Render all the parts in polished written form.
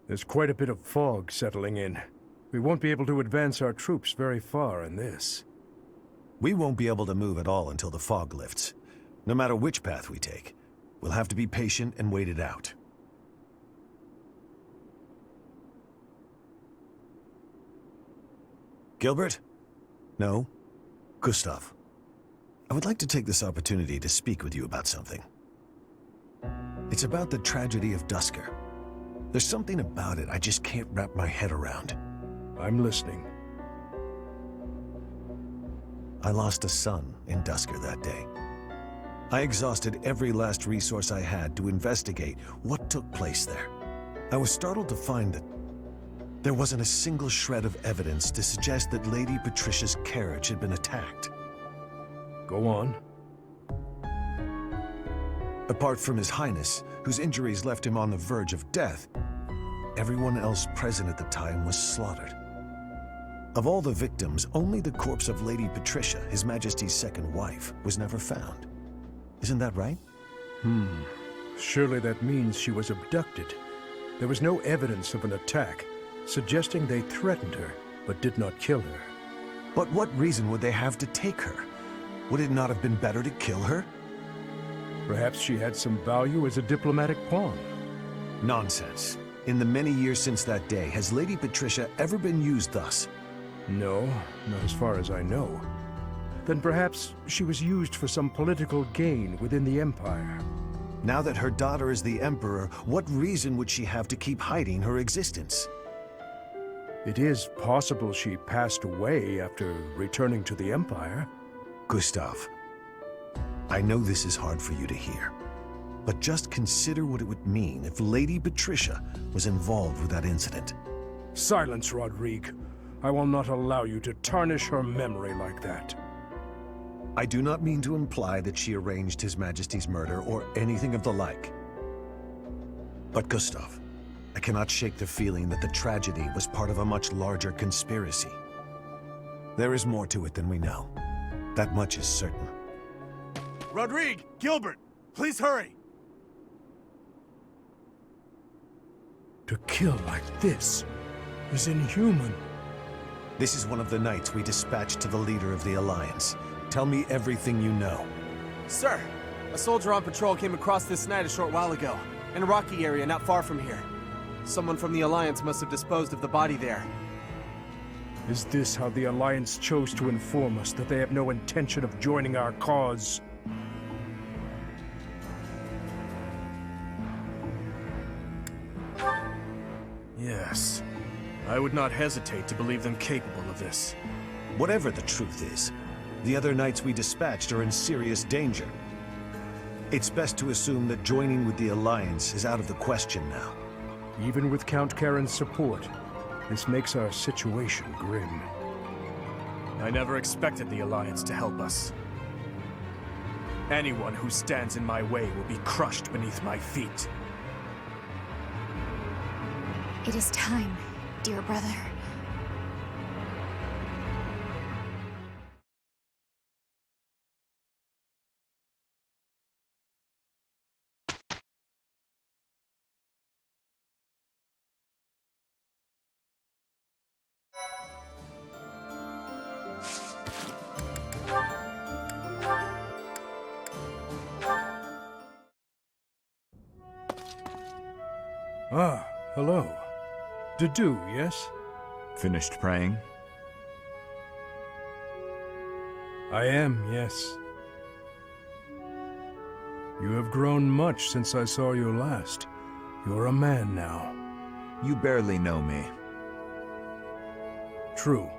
There's quite a bit of fog settling in. We won't be able to advance our troops very far in this. We won't be able to move at all until the fog lifts. No matter which path we take, we'll have to be patient and wait it out. Gilbert? No? Gustav. I would like to take this opportunity to speak with you about something. It's about the tragedy of Duscur. There's something about it I just can't wrap my head around. I'm listening. I lost a son in Duscur that day. I exhausted every last resource I had to investigate what took place there. I was startled to find that there wasn't a single shred of evidence to suggest that Lady Patricia's carriage had been attacked. Go on. Apart from His Highness, whose injuries left him on the verge of death, everyone else present at the time was slaughtered. Of all the victims, only the corpse of Lady Patricia, His Majesty's second wife, was never found. Isn't that right? Surely that means she was abducted. There was no evidence of an attack, suggesting they threatened her, but did not kill her. But what reason would they have to take her? Would it not have been better to kill her? Perhaps she had some value as a diplomatic pawn. Nonsense. In the many years since that day, has Lady Patricia ever been used thus? No, not as far as I know. Then perhaps she was used for some political gain within the Empire. Now that her daughter is the Emperor, what reason would she have to keep hiding her existence? It is possible she passed away after returning to the Empire. Gustav, I know this is hard for you to hear, but just consider what it would mean if Lady Patricia was involved with that incident. Silence, Rodrigue. I will not allow you to tarnish her memory like that. I do not mean to imply that she arranged His Majesty's murder or anything of the like. But Gustav, I cannot shake the feeling that the tragedy was part of a much larger conspiracy. There is more to it than we know. That much is certain. Rodrigue! Gilbert! Please hurry! To kill like this is inhuman. This is one of the knights we dispatched to the leader of the Alliance. Tell me everything you know. Sir, a soldier on patrol came across this night a short while ago, in a rocky area not far from here. Someone from the Alliance must have disposed of the body there. Is this how the Alliance chose to inform us that they have no intention of joining our cause? Yes. I would not hesitate to believe them capable of this. Whatever the truth is, the other knights we dispatched are in serious danger. It's best to assume that joining with the Alliance is out of the question now. Even with Count Karen's support, this makes our situation grim. I never expected the Alliance to help us. Anyone who stands in my way will be crushed beneath my feet. It is time, dear brother. Ah, hello. Dedu, yes? Finished praying? I am, yes. You have grown much since I saw you last. You're a man now. You barely know me. True.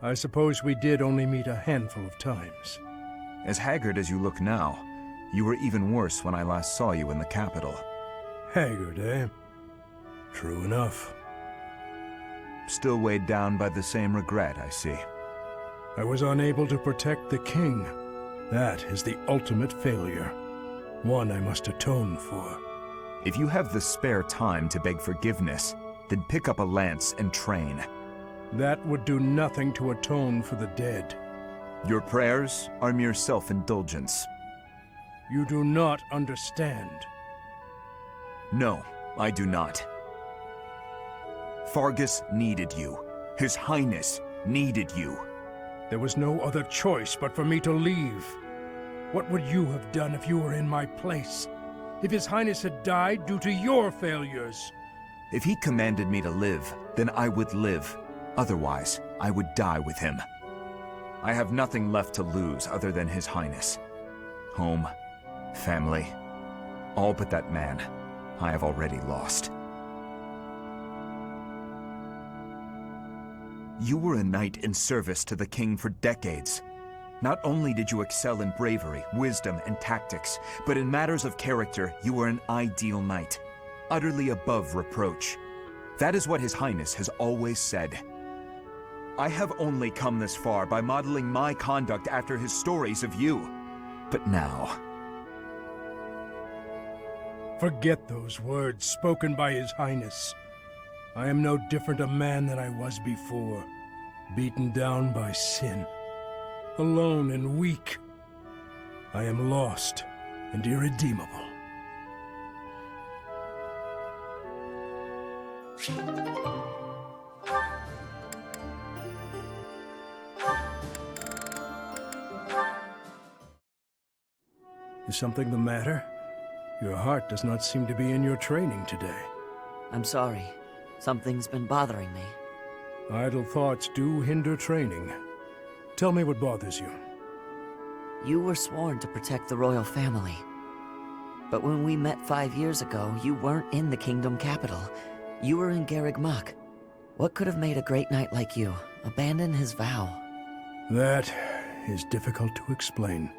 I suppose we did only meet a handful of times. As haggard as you look now, you were even worse when I last saw you in the capital. Haggard, eh? True enough. Still weighed down by the same regret, I see. I was unable to protect the king. That is the ultimate failure. One I must atone for. If you have the spare time to beg forgiveness, then pick up a lance and train. That would do nothing to atone for the dead. Your prayers are mere self-indulgence. You do not understand. No, I do not. Fargus needed you. His Highness needed you. There was no other choice but for me to leave. What would you have done if you were in my place? If His Highness had died due to your failures? If he commanded me to live, then I would live. Otherwise, I would die with him. I have nothing left to lose other than His Highness. Home, family, all but that man I have already lost. You were a knight in service to the king for decades. Not only did you excel in bravery, wisdom, and tactics, but in matters of character, you were an ideal knight, utterly above reproach. That is what His Highness has always said. I have only come this far by modeling my conduct after his stories of you. But now... Forget those words spoken by His Highness. I am no different a man than I was before, beaten down by sin, alone and weak. I am lost and irredeemable. Is something the matter? Your heart does not seem to be in your training today. I'm sorry. Something's been bothering me. Idle thoughts do hinder training. Tell me what bothers you. You were sworn to protect the royal family. But when we met 5 years ago, you weren't in the kingdom capital. You were in Garreg Mach. What could have made a great knight like you abandon his vow? That is difficult to explain.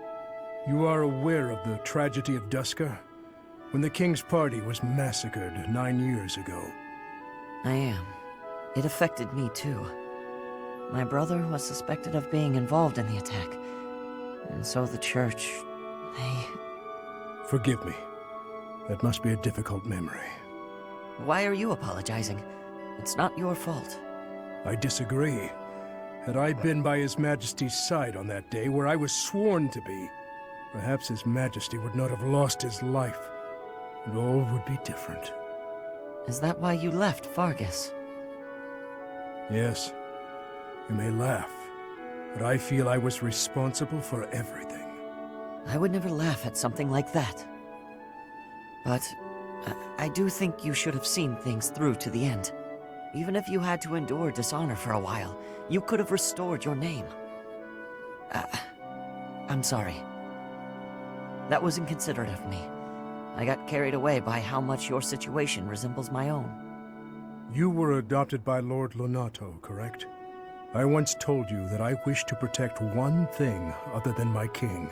You are aware of the tragedy of Dusker? When the king's party was massacred 9 years ago. I am. It affected me too. My brother was suspected of being involved in the attack. And so the church... they... Forgive me. That must be a difficult memory. Why are you apologizing? It's not your fault. I disagree. Had I been by His Majesty's side on that day where I was sworn to be, perhaps His Majesty would not have lost his life, and all would be different. Is that why you left Fargus? Yes. You may laugh, but I feel I was responsible for everything. I would never laugh at something like that. But I do think you should have seen things through to the end. Even if you had to endure dishonor for a while, you could have restored your name. I'm sorry. That was inconsiderate of me. I got carried away by how much your situation resembles my own. You were adopted by Lord Lonato, correct? I once told you that I wish to protect one thing other than my king.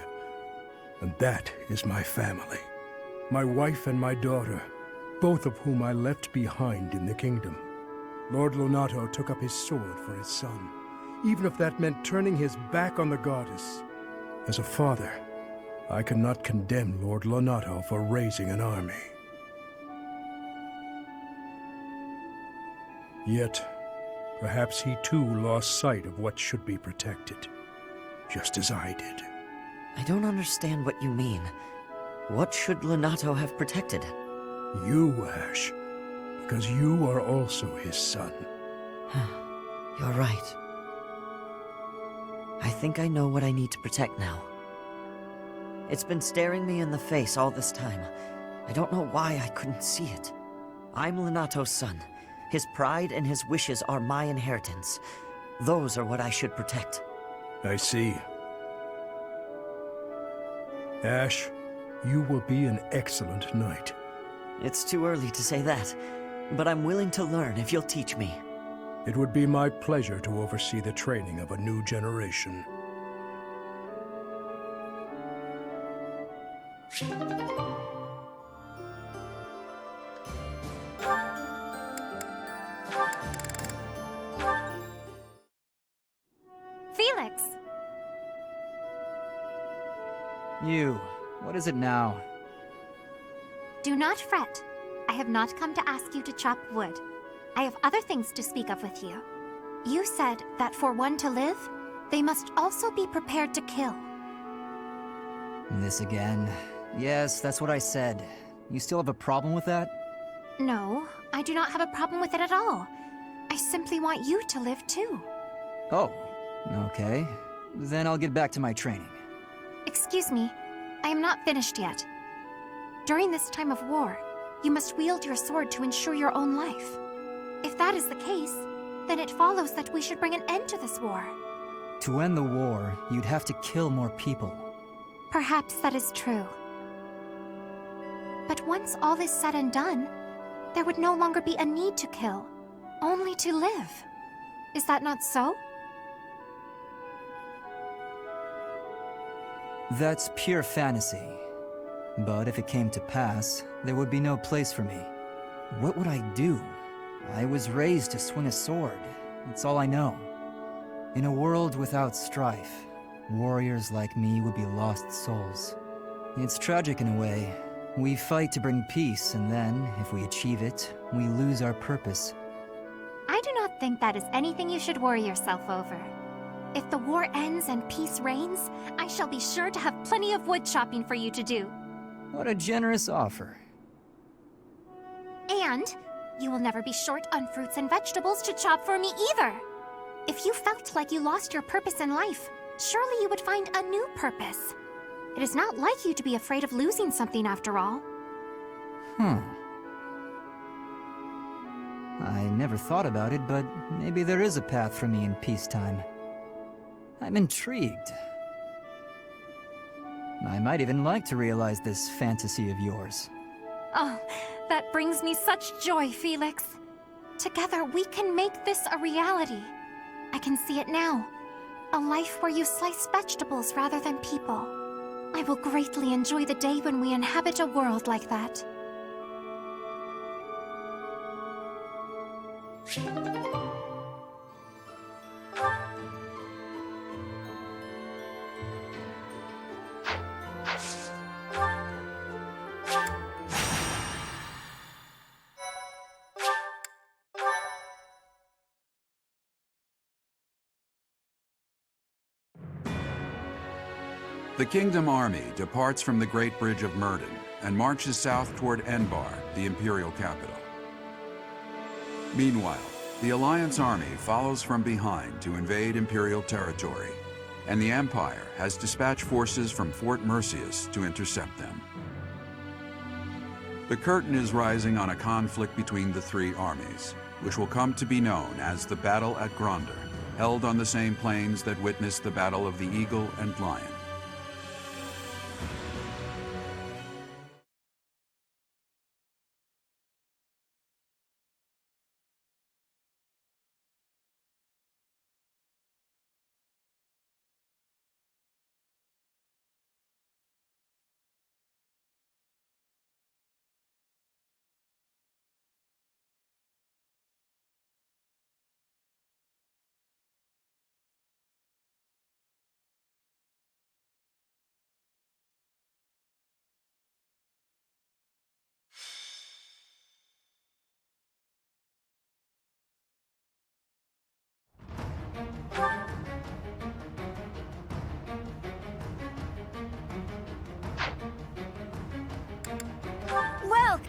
And that is my family. My wife and my daughter, both of whom I left behind in the kingdom. Lord Lonato took up his sword for his son, even if that meant turning his back on the goddess. As a father, I cannot condemn Lord Lonato for raising an army. Yet, perhaps he too lost sight of what should be protected, just as I did. I don't understand what you mean. What should Lonato have protected? You, Ash, because you are also his son. You're right. I think I know what I need to protect now. It's been staring me in the face all this time. I don't know why I couldn't see it. I'm Lonato's son. His pride and his wishes are my inheritance. Those are what I should protect. I see. Ash, you will be an excellent knight. It's too early to say that, but I'm willing to learn if you'll teach me. It would be my pleasure to oversee the training of a new generation. Felix! You, what is it now? Do not fret. I have not come to ask you to chop wood. I have other things to speak of with you. You said that for one to live, they must also be prepared to kill. This again? Yes, that's what I said. You still have a problem with that? No, I do not have a problem with it at all. I simply want you to live too. Oh, okay. Then I'll get back to my training. Excuse me, I am not finished yet. During this time of war, you must wield your sword to ensure your own life. If that is the case, then it follows that we should bring an end to this war. To end the war, you'd have to kill more people. Perhaps that is true. But once all is said and done, there would no longer be a need to kill, only to live. Is that not so? That's pure fantasy. But if it came to pass, there would be no place for me. What would I do? I was raised to swing a sword. It's all I know. In a world without strife, warriors like me would be lost souls. It's tragic in a way. We fight to bring peace, and then, if we achieve it, we lose our purpose. I do not think that is anything you should worry yourself over. If the war ends and peace reigns, I shall be sure to have plenty of wood chopping for you to do. What a generous offer. And you will never be short on fruits and vegetables to chop for me either. If you felt like you lost your purpose in life, surely you would find a new purpose. It is not like you to be afraid of losing something after all. I never thought about it, but maybe there is a path for me in peacetime. I'm intrigued. I might even like to realize this fantasy of yours. Oh, that brings me such joy, Felix. Together we can make this a reality. I can see it now. A life where you slice vegetables rather than people. I will greatly enjoy the day when we inhabit a world like that. The Kingdom Army departs from the Great Bridge of Myrden and marches south toward Enbar, the Imperial capital. Meanwhile, the Alliance army follows from behind to invade Imperial territory, and the Empire has dispatched forces from Fort Merceus to intercept them. The curtain is rising on a conflict between the three armies, which will come to be known as the Battle at Gronder, held on the same plains that witnessed the Battle of the Eagle and Lion. Well,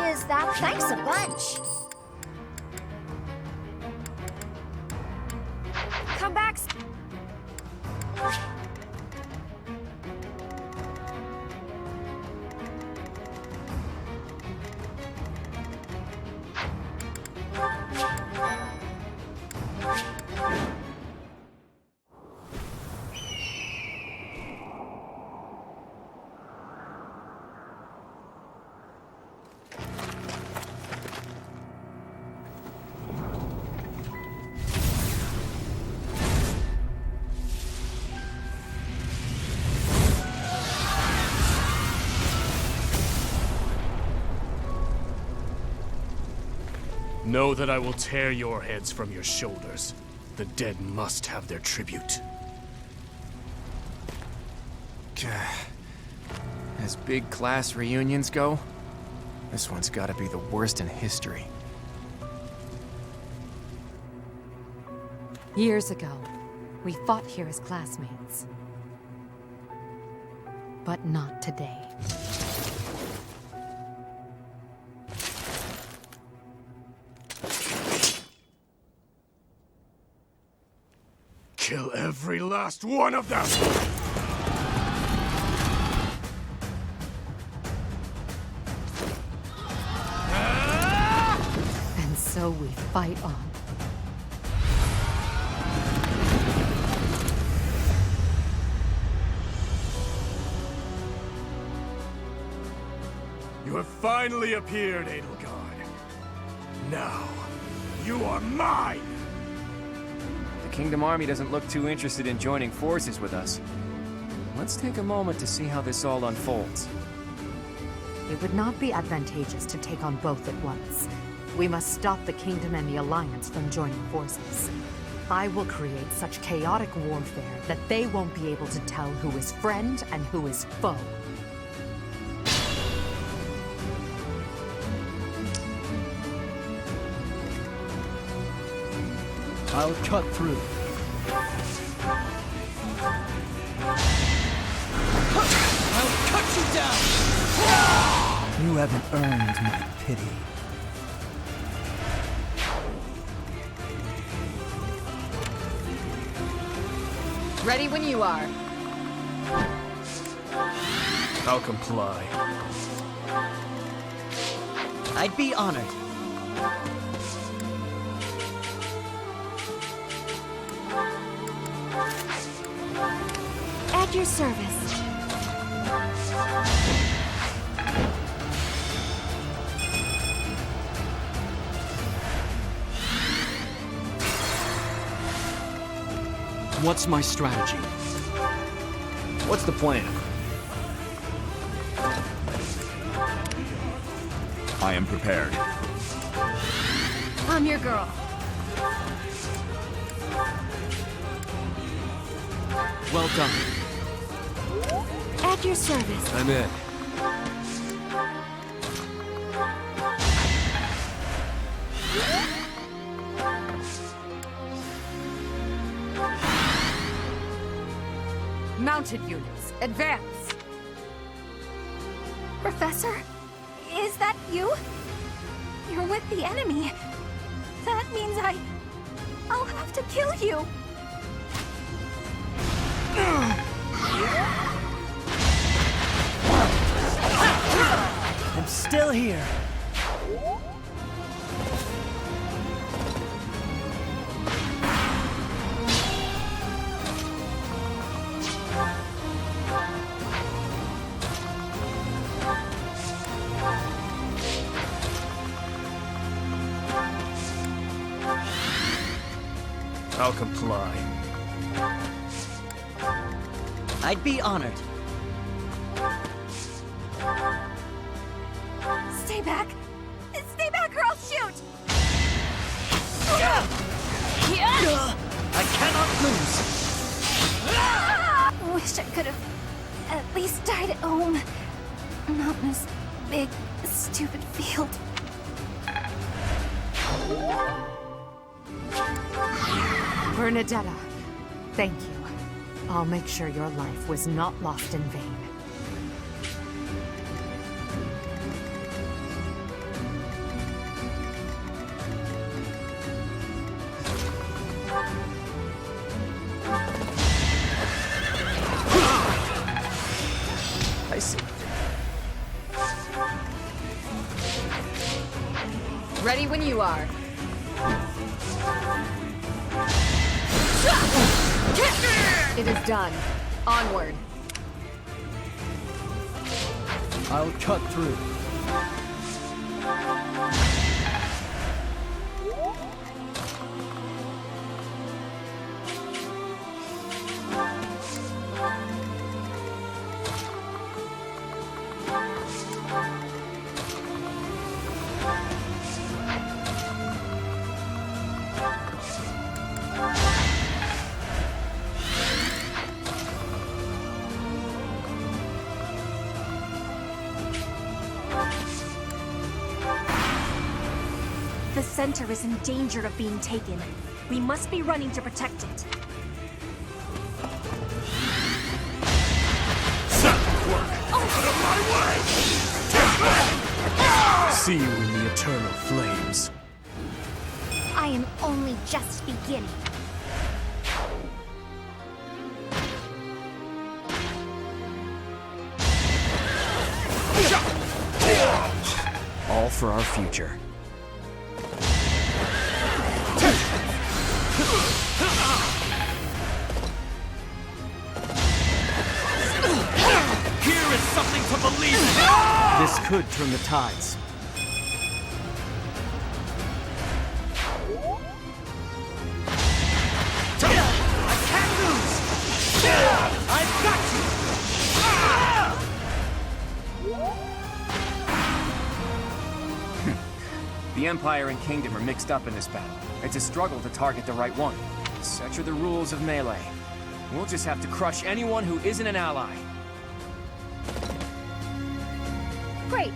is that thanks a bunch? Come back. Know that I will tear your heads from your shoulders. The dead must have their tribute. As big class reunions go, this one's gotta be the worst in history. Years ago, We fought here as classmates. But not today. Kill every last one of them! And so we fight on. You have finally appeared, Edelgard. Now, you are mine! The Kingdom Army doesn't look too interested in joining forces with us. Let's take a moment to see how this all unfolds. It would not be advantageous to take on both at once. We must stop the Kingdom and the Alliance from joining forces. I will create such chaotic warfare that they won't be able to tell who is friend and who is foe. I'll cut through. I'll cut you down! You haven't earned my pity. Ready when you are. I'll comply. I'd be honored. At your service. What's my strategy? What's the plan? I am prepared. I'm your girl. Well done. At your service. I'm in. Mounted units, advance! Professor, is that you? You're with the enemy. That means I'll have to kill you. I'm still here. I'll comply. I'd be honored. Stay back. Stay back or I'll shoot. I cannot lose. Wish I could have at least died at home. Not in this big, stupid field. Bernadetta, thank you. I'll make sure your life was not lost in vain. I see. Ready when you are. It is done. Onward. I'll cut through. The center is in danger of being taken. We must be running to protect it. see you in the eternal flames. I am only just beginning. All for our future. Here is something to believe in! This could turn the tides. I've got you! The Empire and Kingdom are mixed up in this battle. It's a struggle to target the right one. Such are the rules of melee. We'll just have to crush anyone who isn't an ally. Great.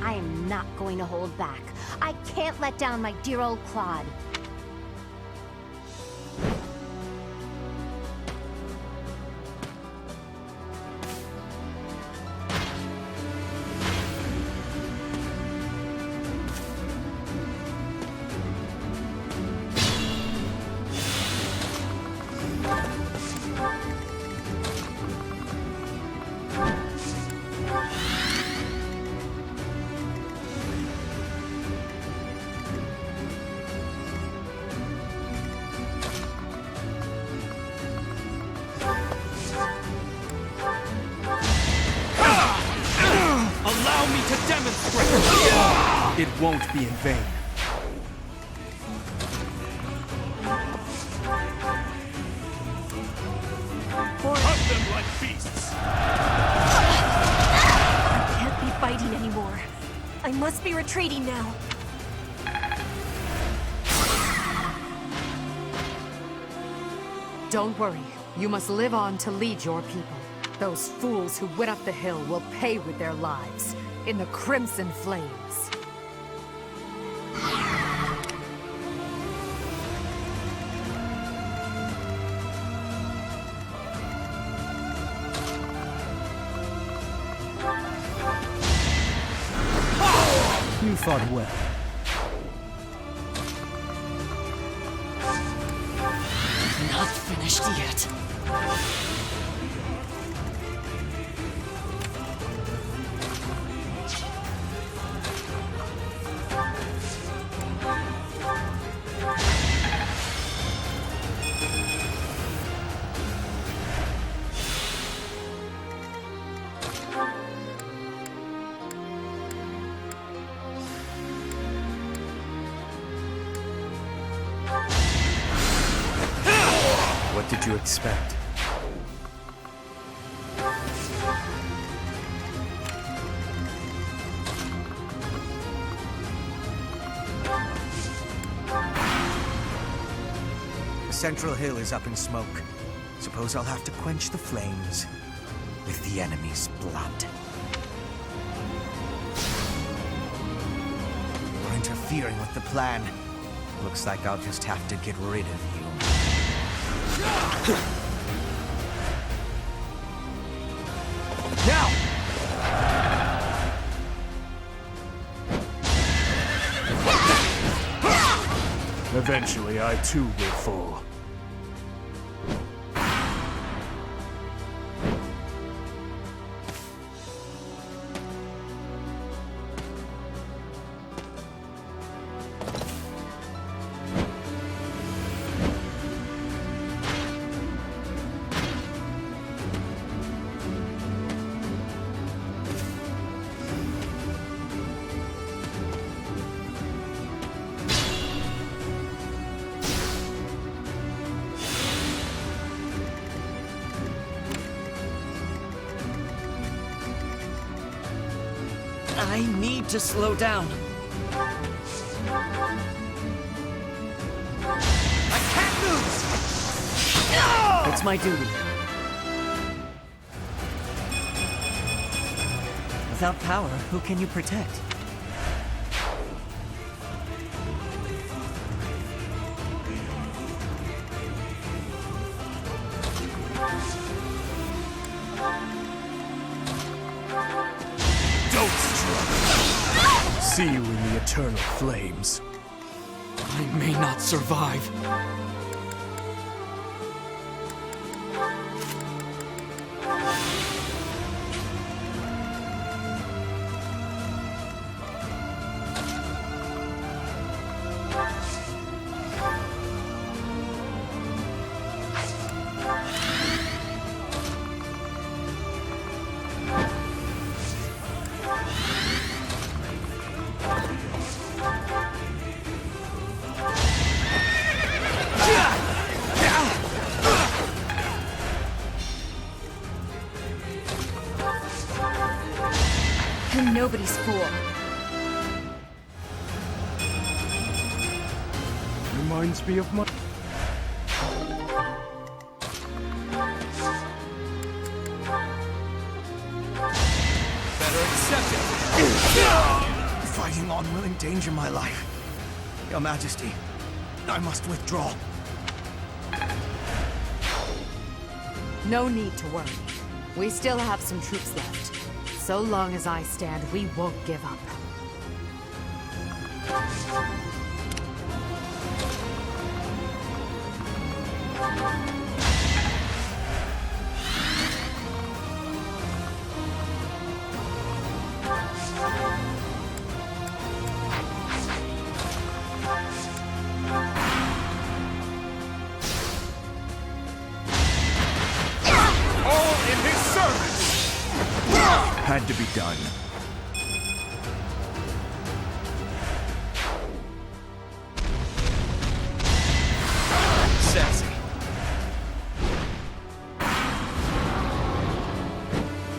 I am not going to hold back. I can't let down my dear old Claude. Allow me to demonstrate! It won't be in vain. Hunt them like beasts! I can't be fighting anymore. I must be retreating now. Don't worry. You must live on to lead your people. Those fools who went up the hill will pay with their lives in the crimson flames. You fought well. Not finished yet. What did you expect? The central hill is up in smoke. Suppose I'll have to quench the flames with the enemy's blood. You're interfering with the plan. Looks like I'll just have to get rid of you. Now! Eventually, I too will fall. I need to slow down. I can't lose! It's my duty. Without power, who can you protect? See you in the eternal flames. I may not survive. I'm nobody's fool. Reminds me of my... Better accept it. Fighting on will endanger my life. Your Majesty, I must withdraw. No need to worry. We still have some troops left. So long as I stand, we won't give up. Had to be done. Sexy.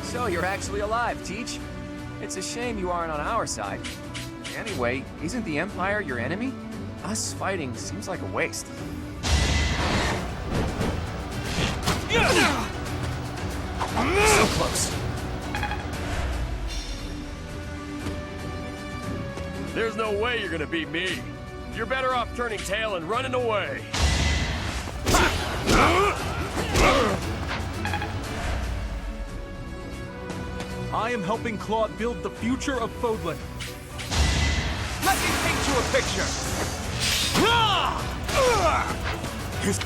So you're actually alive, Teach. It's a shame you aren't on our side. Anyway, isn't the Empire your enemy? Us fighting seems like a waste. So close. There's no way you're gonna beat me. You're better off turning tail and running away. I am helping Claude build the future of Fodlan. Let me paint you a picture. His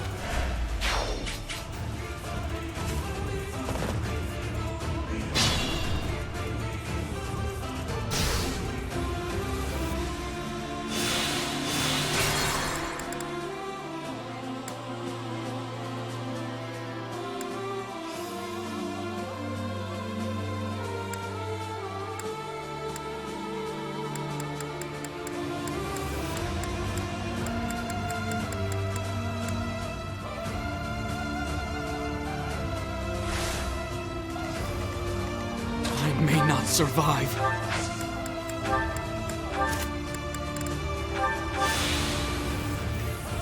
I may not survive.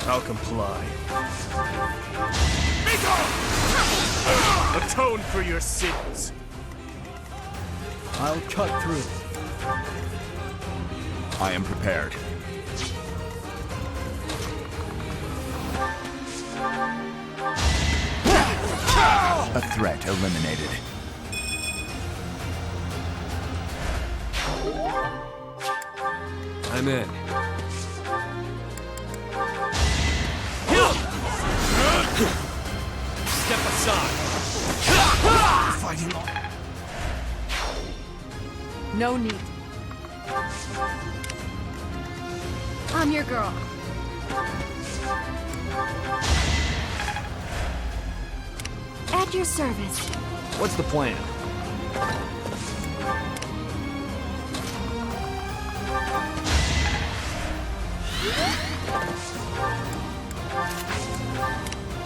I'll comply. Atone for your sins. I'll cut through. I am prepared. A threat eliminated. I'm in. Step aside. Fighting on. No need. I'm your girl. At your service. What's the plan?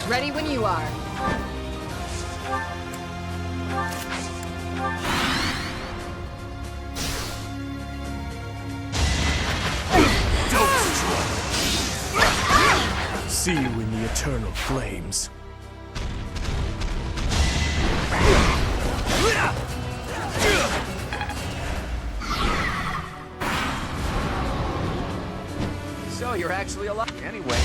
Ready when you are. See you in the eternal flames. So you're actually alive. Anyway.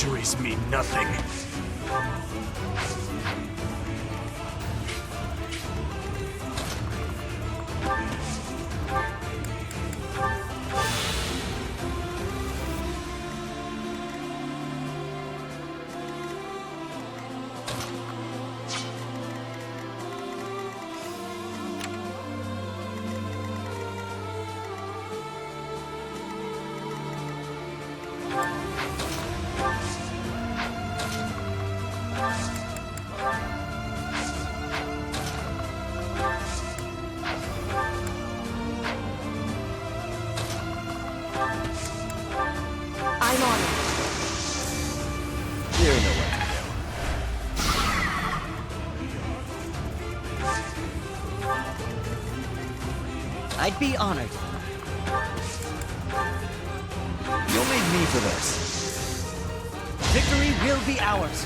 victories mean nothing. I'm on it. You know what to do. I'd be honored. You'll need me for this. Victory will be ours.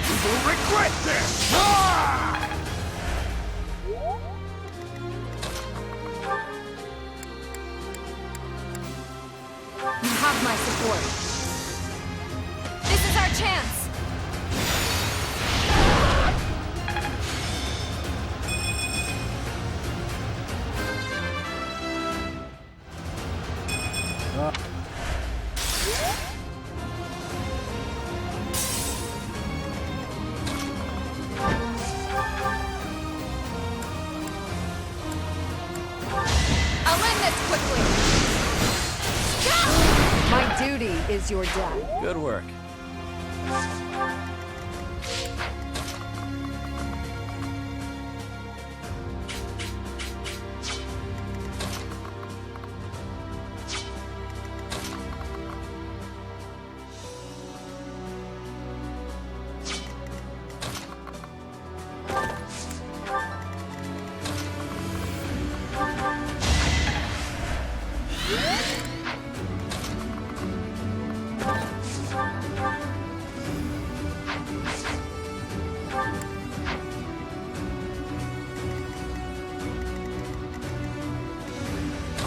You will regret this! You have my support. This is our chance. I'll end this quickly. My duty is your death. Good work.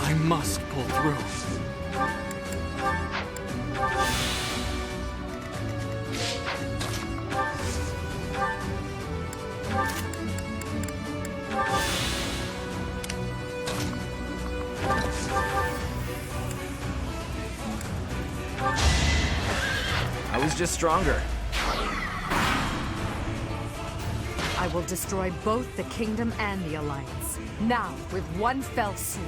I must pull through. I was just stronger. I will destroy both the Kingdom and the Alliance. Now, with one fell swoop.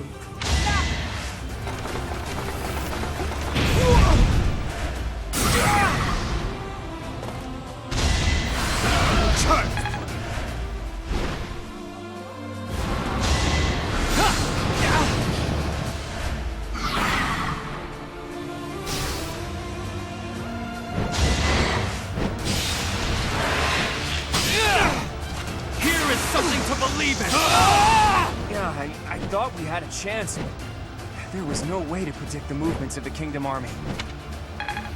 Here is something to believe in! Yeah, I thought we had a chance. There was no way to predict the movements of the Kingdom Army. I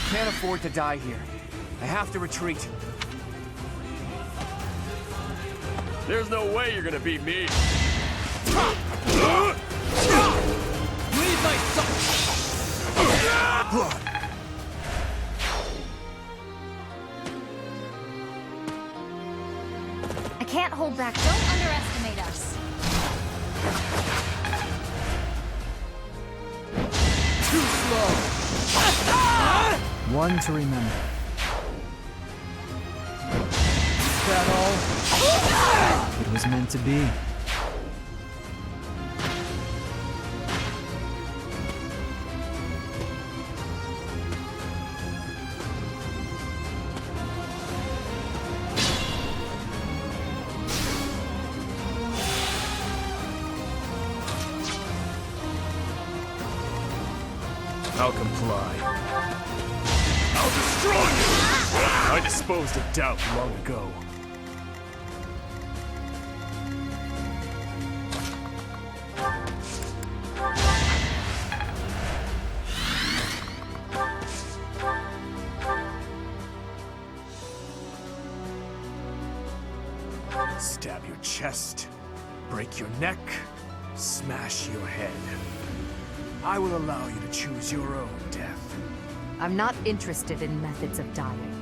can't afford to die here. I have to retreat. There's no way you're gonna beat me. Leave my son! I can't hold back. Don't underestimate us. Too slow! One to remember. Is that all? It was meant to be. I'll comply. I'll destroy you! I disposed of doubt long ago. Stab your chest, break your neck, smash your head. I will allow you to choose your own death. I'm not interested in methods of dying.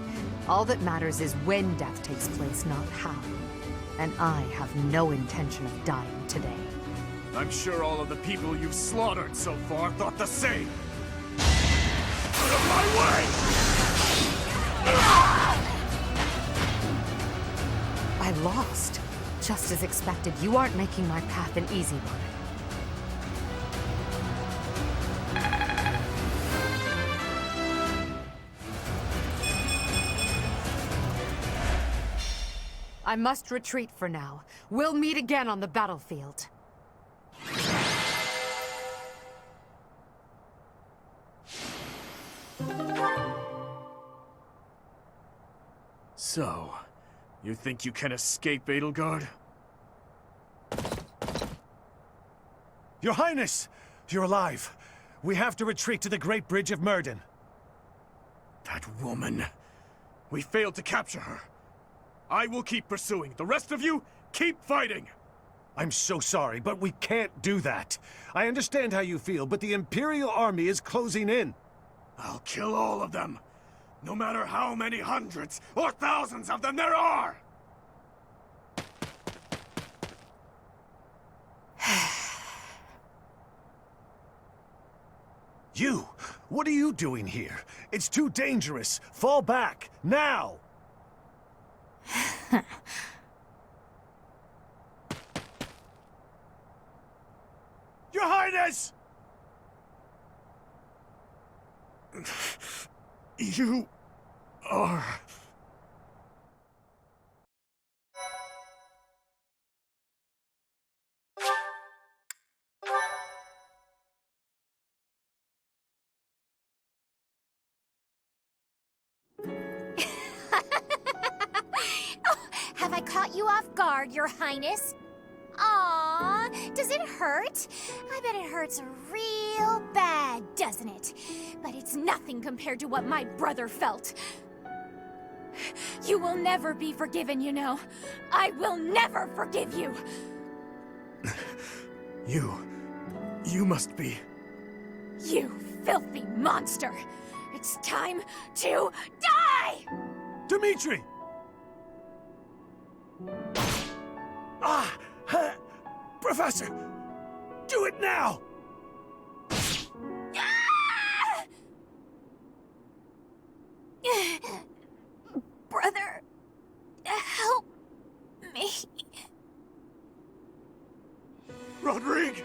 All that matters is when death takes place, not how. And I have no intention of dying today. I'm sure all of the people you've slaughtered so far thought the same. Out of my way! I lost. Just as expected, you aren't making my path an easy one. I must retreat for now. We'll meet again on the battlefield. So, you think you can escape, Edelgard? Your Highness! You're alive. We have to retreat to the Great Bridge of Myrden. That woman. We failed to capture her. I will keep pursuing. The rest of you, keep fighting! I'm so sorry, but we can't do that. I understand how you feel, but the Imperial Army is closing in. I'll kill all of them. No matter how many hundreds or thousands of them there are! You! What are you doing here? It's too dangerous. Fall back, now! Your Highness! You are... Have I caught you off guard, Your Highness? Aww, does it hurt? I bet it hurts real bad, doesn't it? But it's nothing compared to what my brother felt. You will never be forgiven, you know. I will never forgive you. You must be... You filthy monster! It's time to die! Dimitri! Ah! Professor! Do it now! Brother, help me. Rodrigue!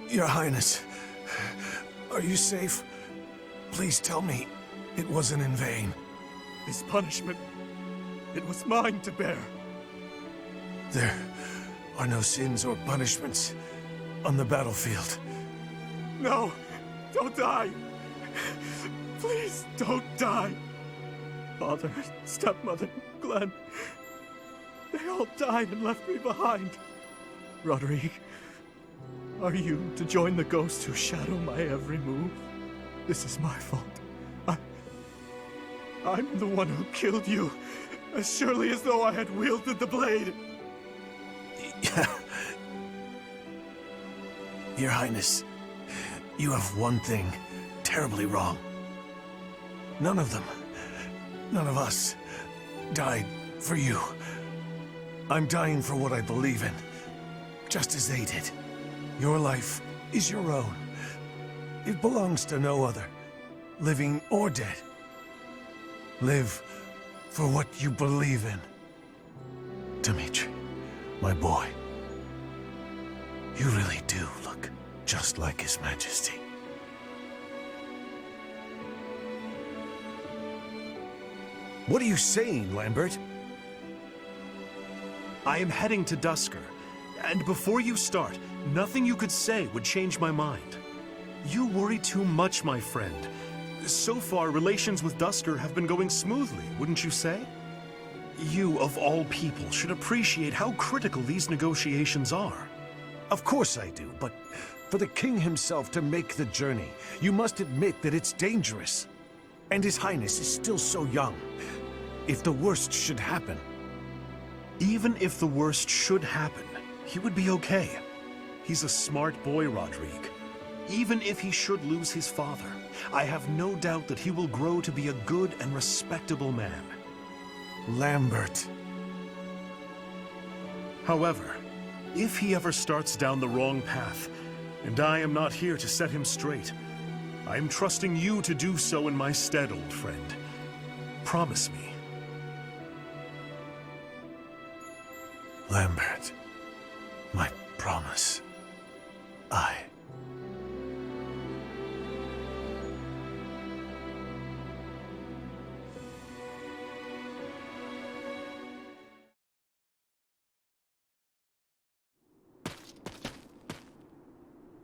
Your Highness, are you safe? Please tell me it wasn't in vain. This punishment, it was mine to bear. There are no sins or punishments on the battlefield. No, don't die. Please don't die. Father, stepmother, Glenn, they all died and left me behind. Rodrigue, are you to join the ghosts who shadow my every move? This is my fault. I'm the one who killed you, as surely as though I had wielded the blade. Your Highness, you have one thing terribly wrong. None of them, none of us, died for you. I'm dying for what I believe in, just as they did. Your life is your own. It belongs to no other, living or dead. Live for what you believe in. Dimitri, my boy, you really do look just like His Majesty. What are you saying, Lambert? I am heading to Dusker, and before you start, nothing you could say would change my mind. You worry too much, my friend. So far, relations with Dusker have been going smoothly, wouldn't you say? You, of all people, should appreciate how critical these negotiations are. Of course I do, but for the king himself to make the journey, you must admit that it's dangerous. And His Highness is still so young. If the worst should happen... Even if the worst should happen, he would be okay. He's a smart boy, Rodrigue. Even if he should lose his father, I have no doubt that he will grow to be a good and respectable man. Lambert. However, if he ever starts down the wrong path, and I am not here to set him straight, I am trusting you to do so in my stead, old friend. Promise me. Lambert, my promise. I...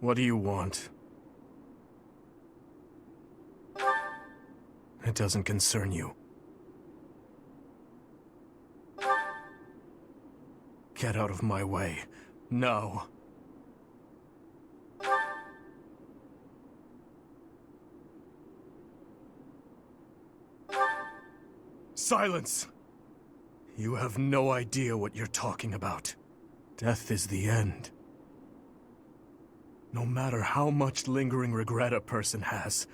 What do you want? It doesn't concern you. Get out of my way. No. Silence! You have no idea what you're talking about. Death is the end. No matter how much lingering regret a person has,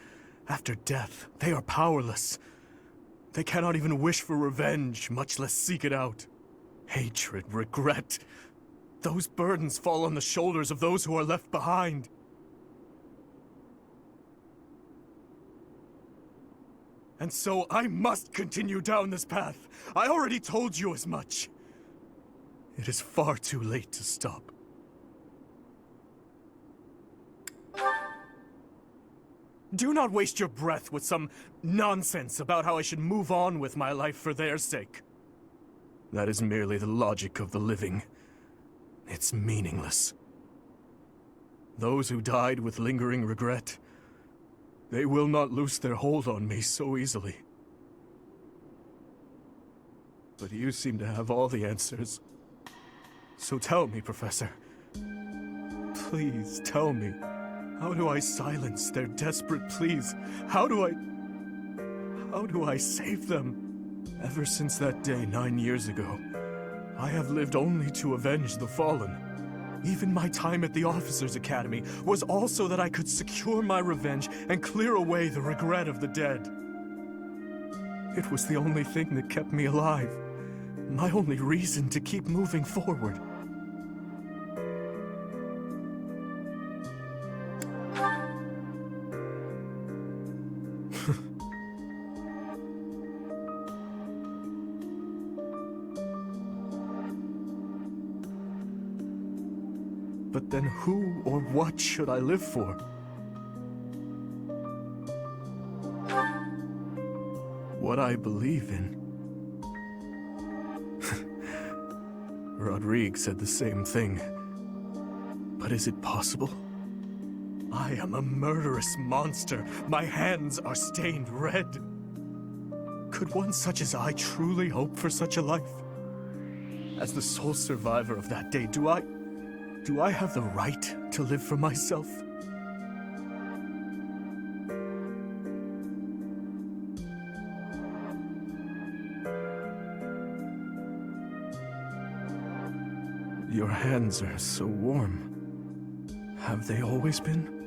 after death, they are powerless. They cannot even wish for revenge, much less seek it out. Hatred, regret, those burdens fall on the shoulders of those who are left behind. And so I must continue down this path. I already told you as much. It is far too late to stop. Do not waste your breath with some nonsense about how I should move on with my life for their sake. That is merely the logic of the living. It's meaningless. Those who died with lingering regret, they will not loose their hold on me so easily. But you seem to have all the answers. So tell me, Professor. Please tell me. How do I silence their desperate pleas? How do I save them? Ever since that day 9 years ago, I have lived only to avenge the fallen. Even my time at the Officers' Academy was also that I could secure my revenge and clear away the regret of the dead. It was the only thing that kept me alive. My only reason to keep moving forward. But then who or what should I live for? What I believe in. Rodrigue said the same thing. But is it possible? I am a murderous monster. My hands are stained red. Could one such as I truly hope for such a life? As the sole survivor of that day, do I have the right to live for myself? Your hands are so warm. Have they always been?